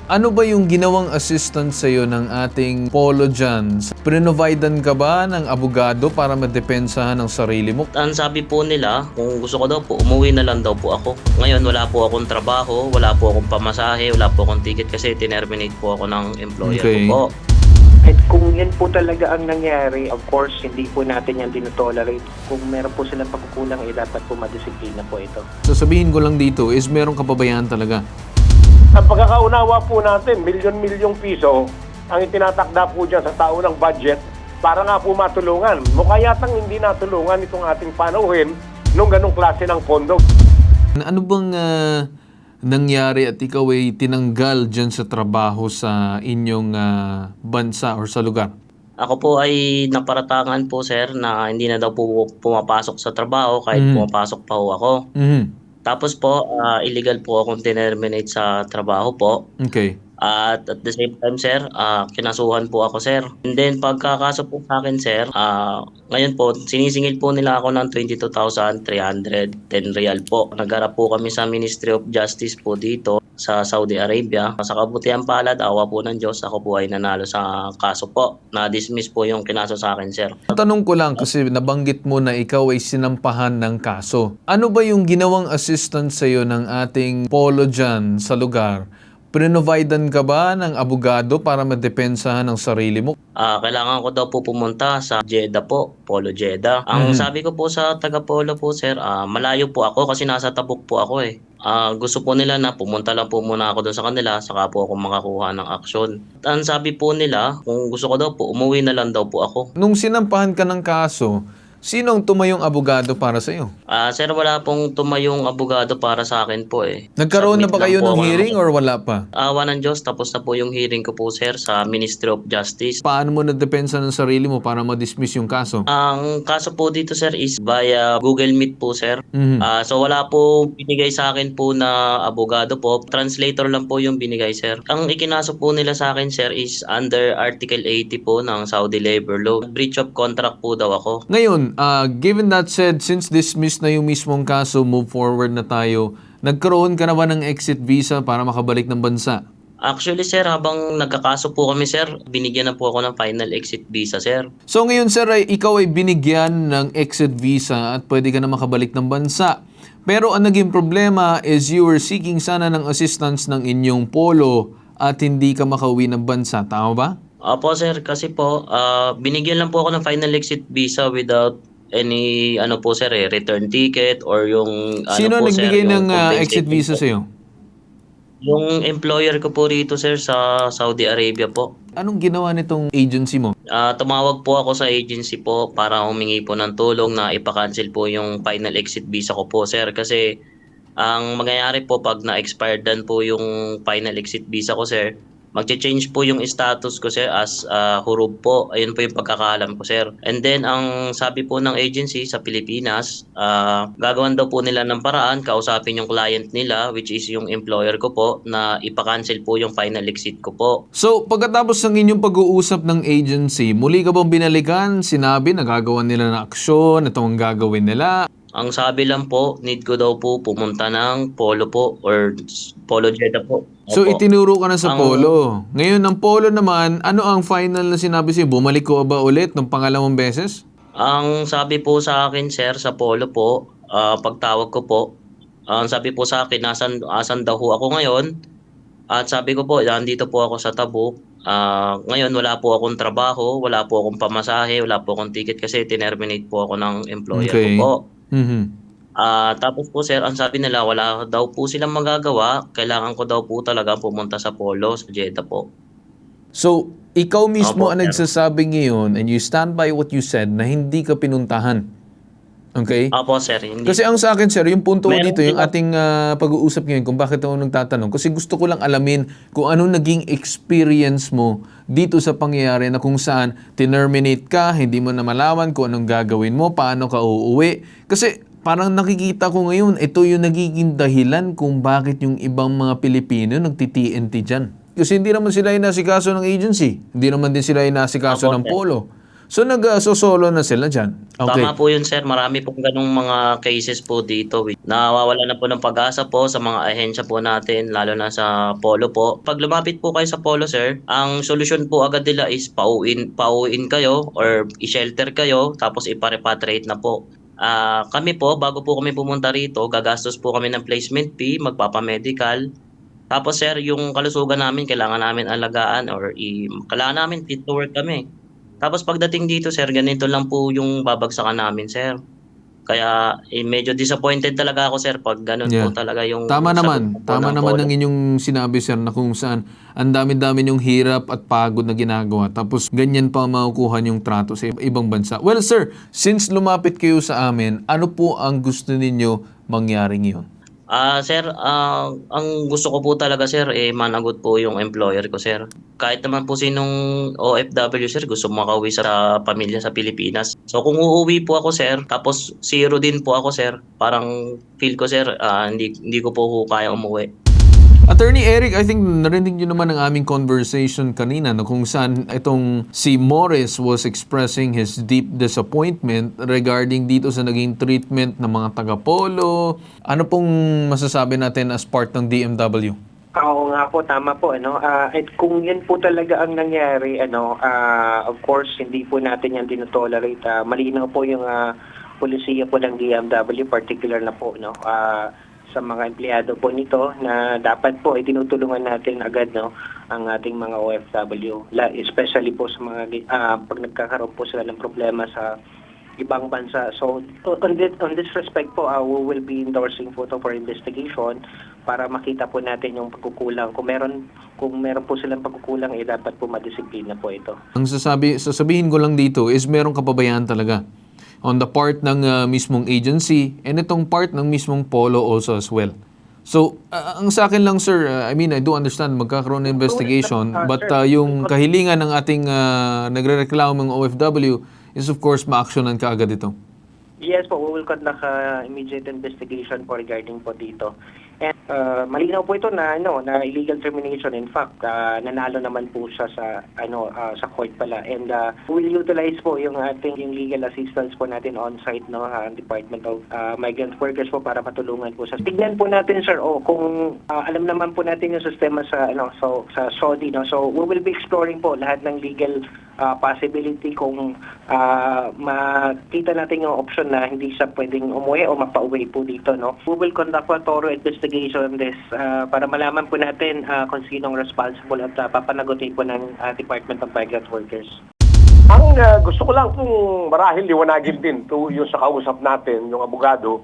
Ano ba yung ginawang assistance sa'yo ng ating polo dyan? Prinovidean ka ba ng abogado para madepensahan ang sarili mo? Ang sabi po nila, kung gusto ko daw po, umuwi na lang daw po ako. Ngayon, wala po akong trabaho, wala po akong pamasahe, wala po akong ticket kasi tinerminate po ako ng employer Okay. ko po. At kung yan po talaga ang nangyari, of course, hindi po natin yan dinotolerate. Kung meron po silang pagkukulang, dapat po madisiplina po ito. Sasabihin ko lang dito is meron kapabayaan talaga. Ang pagkakaunawa po natin, milyon-milyong piso ang itinatakda po dyan sa tao ng budget para nga po matulungan. Mukha yatang hindi natulungan itong ating panuhin nung ganong klase ng pondo. Ano bang nangyari at ikaw ay tinanggal dyan sa trabaho sa inyong bansa or sa lugar? Ako po ay naparatangan po sir na hindi na daw po pumapasok sa trabaho kahit pumapasok pa ho ako. Tapos po, illegal po akong tinerminate sa trabaho po. Okay. At the same time, sir, kinasuhan po ako, sir. And then, pagkakaso po sa akin, sir, ngayon po, sinisingil po nila ako ng 22,310 real po. Nagharap po kami sa Ministry of Justice po dito sa Saudi Arabia. Sa kabutihan palad, awa po ng Diyos, ako po ay nanalo sa kaso po. Na-dismiss po yung kinaso sa akin, sir. Tanong ko lang kasi nabanggit mo na ikaw ay sinampahan ng kaso. Ano ba yung ginawang assistance sa'yo ng ating polo dyan sa lugar? Prinovidean ka ba ng abogado para madepensahan ang sarili mo? Kailangan ko daw po pumunta sa Jeddah po, Polo Jeddah. Ang sabi ko po sa taga-Polo po, sir, malayo po ako kasi nasa Tabuk po ako eh. Gusto po nila na pumunta lang po muna ako doon sa kanila, saka po ako makakuha ng aksyon. Ang sabi po nila, kung gusto ko daw po, umuwi na lang daw po ako. Nung sinampahan ka ng kaso, sinong tumayong abogado para sa'yo? Sir, wala pong tumayong abogado para sa akin po eh. Nagkaroon na Submit ba kayo lang po ng ako hearing or wala pa? Awa ng Diyos, tapos na po yung hearing ko po, sir, sa Ministry of Justice. Paano mo nadepensa ng sarili mo para ma-dismiss yung kaso? Ang kaso po dito, sir, is via Google Meet po, sir. Mhm. So wala po binigay sa akin po na abogado po. Translator lang po yung binigay, sir. Ang ikinaso po nila sa akin, sir, is under Article 80 po ng Saudi Labor Law. Breach of contract po daw ako. Ngayon, given that said, since dismissed na yung mismong kaso, move forward na tayo, nagkaroon ka na ba ng exit visa para makabalik ng bansa? Actually, sir, habang nagkakaso po kami, sir, binigyan na po ako ng final exit visa, sir. So ngayon sir, ikaw ay binigyan ng exit visa at pwede ka na makabalik ng bansa. Pero ang naging problema is you were seeking sana ng assistance ng inyong polo at hindi ka makauwi ng bansa. Tama ba? Opo, sir, kasi po, binigyan lang po ako ng final exit visa without any, po, sir, return ticket or yung, Sino po, sir, nagbigay yung ng exit compensation visa po. sa'yo? Yung employer ko po rito, sir, sa Saudi Arabia po. Anong ginawa nitong agency mo? Tumawag po ako sa agency po para humingi po ng tulong na ipakancel po yung final exit visa ko po, sir. Kasi ang mangyayari po pag na-expired dan po yung final exit visa ko, sir, magche-change po yung status ko, sir, as hurub po. Ayun po yung pagkakaalam ko, sir. And then, ang sabi po ng agency sa Pilipinas, gagawan daw po nila ng paraan, kausapin yung client nila, which is yung employer ko po, na ipakancel po yung final exit ko po. So, pagkatapos ng inyong pag-uusap ng agency, muli ka bang binalikan? Sinabi na gagawan nila ng aksyon, itong gagawin nila? Ang sabi lang po, need ko daw po pumunta ng Polo po or Polo Jeddah po. So, Opo. itinuro ka na sa Ang- polo. Ngayon, ng polo naman, ano ang final na sinabi sa'yo? Bumalik ko ba ulit ng pangalawang beses? Ang sabi po sa akin, sir, sa Polo po, pagtawag ko po, ang sabi po sa akin, asan daw ho ako ngayon? At sabi ko po, nandito po ako sa Tabuk. Ngayon, wala po akong trabaho, wala po akong pamasahe, wala po akong ticket kasi tinerminate po ako ng employer ko Okay. po. Mhm. Tapos po, sir, ang sabi nila, wala daw po silang magagawa. Kailangan ko daw po talaga pumunta sa Polo, sa Jeddah po. So, ikaw mismo Opo, ang sir. nagsasabi ngayon and you stand by what you said na hindi ka pinuntahan. Okay? Opo, sir. Hindi. Kasi ang sa akin, sir, yung punto ko Meron dito, yung din ating pag-uusap ngayon, kung bakit ako nagtatanong, kasi gusto ko lang alamin kung ano naging experience mo dito sa pangyayari na kung saan tinerminate ka, hindi mo na malaman kung anong gagawin mo, paano ka uuwi. Kasi parang nakikita ko ngayon, ito yung nagiging dahilan kung bakit yung ibang mga Pilipino nagti-TNT dyan. Kasi hindi naman sila inasikaso ng agency. Hindi naman din sila inasikaso Opo, ng sir. polo. So nag-solo na sila dyan. Okay. Tama po yun, sir. Marami pong ganung mga cases po dito. Nawawala na po ng pag-asa po sa mga ahensya po natin, lalo na sa Polo po. Pag lumapit po kayo sa Polo, sir, ang solusyon po agad nila is pauwiin kayo or i-shelter kayo, tapos ipa-repatriate na po. Kami po, bago po kami pumunta rito, gagastos po kami ng placement fee, magpapamedical. Tapos, sir, yung kalusugan namin, kailangan namin alagaan or kailangan namin fit to work kami. Tapos pagdating dito, sir, ganito lang po yung babagsakan namin, sir. Kaya medyo disappointed talaga ako, sir, pag ganun Yeah. po talaga yung Tama naman. sagot po Tama ng naman Polo. ng inyong sinabi, sir, na kung saan ang dami-dami yung hirap at pagod na ginagawa. Tapos ganyan pa makukuha yung trato sa ibang bansa. Well, sir, since lumapit kayo sa amin, ano po ang gusto ninyo mangyaring yun? Sir, ang gusto ko po talaga, sir, managot po yung employer ko, sir. Kahit naman po sinong OFW, sir, gusto makauwi sa pamilya sa Pilipinas. So kung uuwi po ako, sir, tapos zero din po ako, sir, parang feel ko, sir, hindi ko po kaya umuwi. Attorney Eric, I think narinig nyo naman ang aming conversation kanina na kung saan itong si Morris was expressing his deep disappointment regarding dito sa naging treatment ng mga taga-Polo. Ano pong masasabi natin as part ng DMW? Oo nga po, tama po. At kung yan po talaga ang nangyari, of course, hindi po natin yan dinotolerate. Malinaw po yung polisiya po ng DMW, particular na po, sa mga empleyado po nito na dapat po ay tinutulungan natin agad ang ating mga OFW, especially po sa mga pag nagkakaroon po sila ng problema sa ibang bansa. So on this respect po, we will be endorsing po for investigation para makita po natin yung pagkukulang. Kung meron po silang pagkukulang, dapat po madisiplina po ito. Ang sasabihin ko lang dito is merong kapabayaan talaga on the part ng mismong agency and itong part ng mismong Polo also as well. So, ang sa akin lang, sir, I do understand magkakaroon ng investigation, but yung kahilingan ng ating nagre-reklamong OFW is of course ma-actionan kaagad ito. Yes po, we will conduct immediate investigation po regarding po dito. And malinaw po ito na illegal termination. In fact, nanalo naman po siya sa court pala. And we will utilize po yung legal assistance po natin on-site Department of Migrant Workers po para matulungan po sa. Tignan po natin, sir, kung alam naman po natin yung sistema sa Saudi, So we will be exploring po lahat ng legal possibility kung makita natin yung option na hindi siya pwedeng umuwi o mapauwi po dito, We will conduct a thorough investigation on this para malaman po natin kung sinong responsible at papanagutin po ng Department of Migrant Workers. Ang gusto ko lang pong marahil liwanagin din to yung sa kausap natin, yung abogado,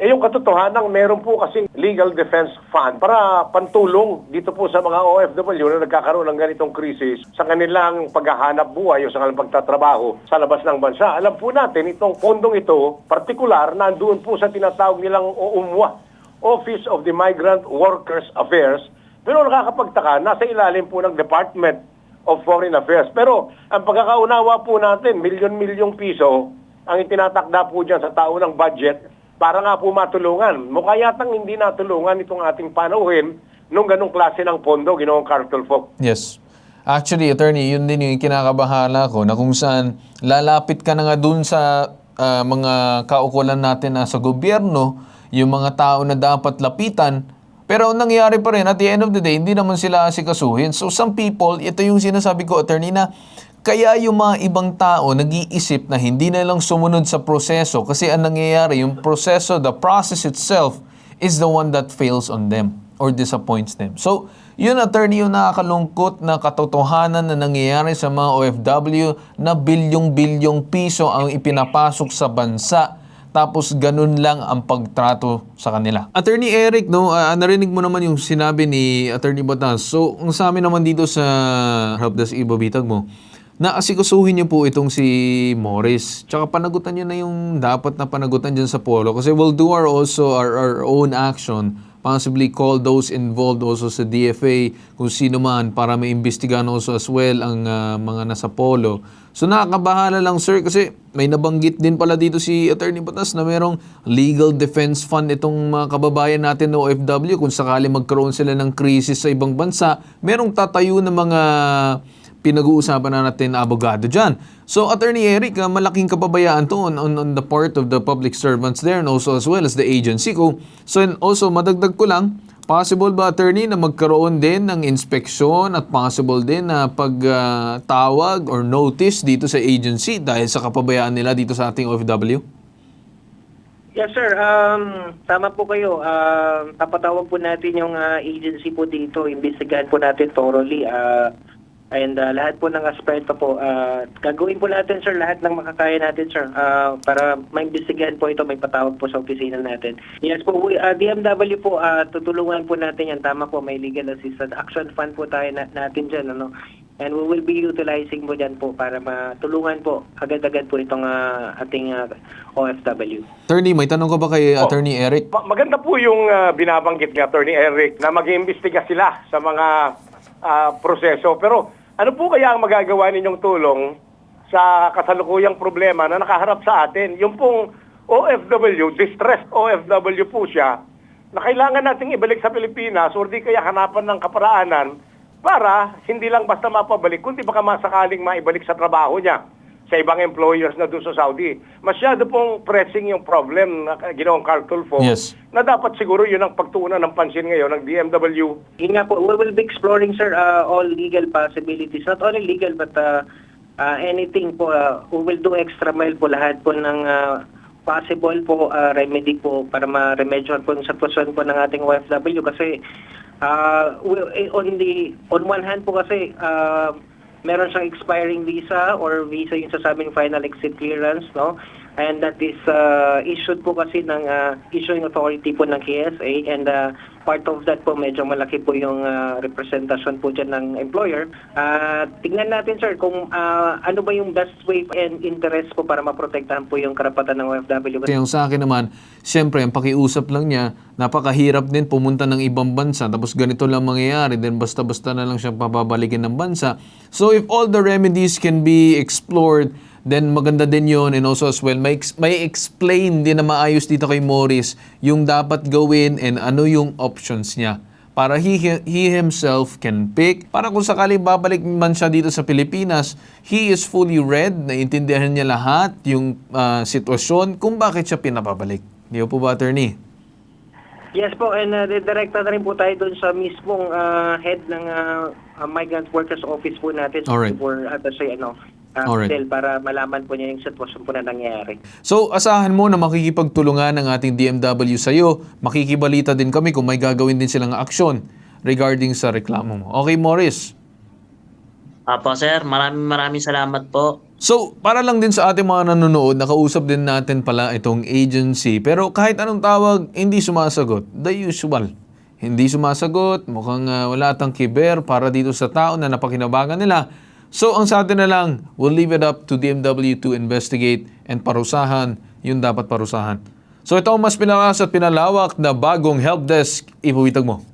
yung katotohanan, meron po kasing legal defense fund para pantulong dito po sa mga OFW na nagkakaroon ng ganitong krisis sa kanilang paghahanap buhay o sa kanilang pagtatrabaho sa labas ng bansa. Alam po natin, itong fondong ito, partikular, nandoon po sa tinatawag nilang OUMWA, Office of the Migrant Workers Affairs, pero nakakapagtaka, nasa ilalim po ng Department of Foreign Affairs. Pero ang pagkakaunawa po natin, milyon-milyong piso ang itinatakda po dyan sa taon ng budget para nga po matulungan. Mukha yatang hindi natulungan itong ating panauhin nung ganong klase ng pondo, Ginoong Cartulfo. Yes. Actually, attorney, yun din yung kinakabahala ko na kung saan lalapit ka na nga dun sa mga kaukulan natin na sa gobyerno, yung mga tao na dapat lapitan, pero ang nangyari pa rin, at the end of the day, hindi naman sila asikasuhin. So some people, ito yung sinasabi ko, attorney, na kaya yung mga ibang tao nag-iisip na hindi na lang sumunod sa proseso kasi ang nangyayari, yung proseso, the process itself is the one that fails on them or disappoints them. So, yun, attorney, yung nakakalungkot na katotohanan na nangyayari sa mga OFW na bilyong-bilyong piso ang ipinapasok sa bansa. Tapos ganun lang ang pagtrato sa kanila. Attorney Eric, narinig mo naman yung sinabi ni Attorney Batas. So, ang sa amin naman dito sa Helpdesk ibabitag mo, na asikasuhin niyo po itong si Morris. Tsaka panagutan niyo na yung dapat na panagutan dyan sa Polo. Kasi we'll do our own action. Possibly call those involved also sa DFA, kung sino man, para maimbestigahan also as well ang mga nasa Polo. So nakakabahala lang, sir, kasi may nabanggit din pala dito si Attorney Batas na merong legal defense fund itong mga kababayan natin na OFW. Kung sakali magkaroon sila ng krisis sa ibang bansa, merong tatayo na mga pinag-uusapan na natin na abogado dyan. So, Attorney Eric, malaking kapabayaan to on the part of the public servants there and also as well as the agency ko. So, and also, madagdag ko lang, possible ba, Attorney, na magkaroon din ng inspeksyon at possible din na pagtawag or notice dito sa agency dahil sa kapabayaan nila dito sa ating OFW? Yes, sir. Tama po kayo. Papatawag po natin yung agency po dito. Imbestigahan po natin thoroughly. And lahat po ng aspeto po, gagawin po natin, sir, lahat ng makakaya natin, sir, para maimbestigahan po ito, may patawag po sa opisina natin. Yes po, DMW po, tutulungan po natin yan. Tama po, may legal assistance. Action fund po tayo natin dyan, ano? And we will be utilizing mo dyan po para matulungan po agad-agad po itong ating OFW. Attorney, may tanong ko ba kay Attorney Eric? Maganda po yung binabanggit ni Attorney Eric na mag-iimbestiga sila sa mga proseso. Pero ano po kaya ang magagawa ninyong tulong sa kasalukuyang problema na nakaharap sa atin? Yung pong OFW, distressed OFW po siya, na kailangan nating ibalik sa Pilipinas o di kaya hanapan ng kaparaanan para hindi lang basta mapabalik, kundi baka masakaling maibalik sa trabaho niya sa ibang employers na doon sa Saudi. Masyado pong pressing yung problem na ginawang Carl Tulfo, Yes. na dapat siguro yun ang pagtuunan ng pansin ngayon ng DMW. Yun nga po, we will be exploring, sir, all legal possibilities. Not only legal, but anything po. We will do extra mile po lahat po ng possible po remedy po para ma-remedyohan po yung sitwasyon po ng ating OFW. Kasi on one hand po kasi meron siyang expiring visa or visa yung sasabing final exit clearance, no? And that is issued po kasi ng issuing authority po ng KSA, and part of that po medyo malaki po yung representasyon po dyan ng employer. Tingnan natin, sir, kung ano ba yung best way and interest po para maprotektahan po yung karapatan ng OFW. Kaya yung sa akin naman, siyempre, ang pakiusap lang niya, napakahirap din pumunta ng ibang bansa, tapos ganito lang mangyayari, then basta-basta na lang siya papabalikin ng bansa. So if all the remedies can be explored, then maganda din yun, and also as well, may explain din na maayos dito kay Morris yung dapat gawin and ano yung options niya para he himself can pick, para kung sakaling babalik man siya dito sa Pilipinas, he is fully read, naiintindihan niya lahat yung sitwasyon kung bakit siya pinapabalik. Di po ba, Attorney? Yes po, and direkta na rin po tayo doon sa mismong head ng Migrant Workers Office po natin. Alright. For Alright. para malaman po niya yung sitwasyon po na nangyayari. So, asahan mo na makikipagtulungan ng ating DMW sa iyo. Makikibalita din kami kung may gagawin din silang aksyon regarding sa reklamo mo. Okay, Morris? Apo, sir. Maraming salamat po. So, para lang din sa ating mga nanonood, nakausap din natin pala itong agency. Pero kahit anong tawag, hindi sumasagot. The usual. Hindi sumasagot, mukhang wala atang kiber para dito sa tao na napakinabangan nila. So, ang sa atin na lang, we'll leave it up to DMW to investigate and parusahan yung dapat parusahan. So, ito ang mas pinalakas at pinalawak na bagong helpdesk. Ipuwitag mo.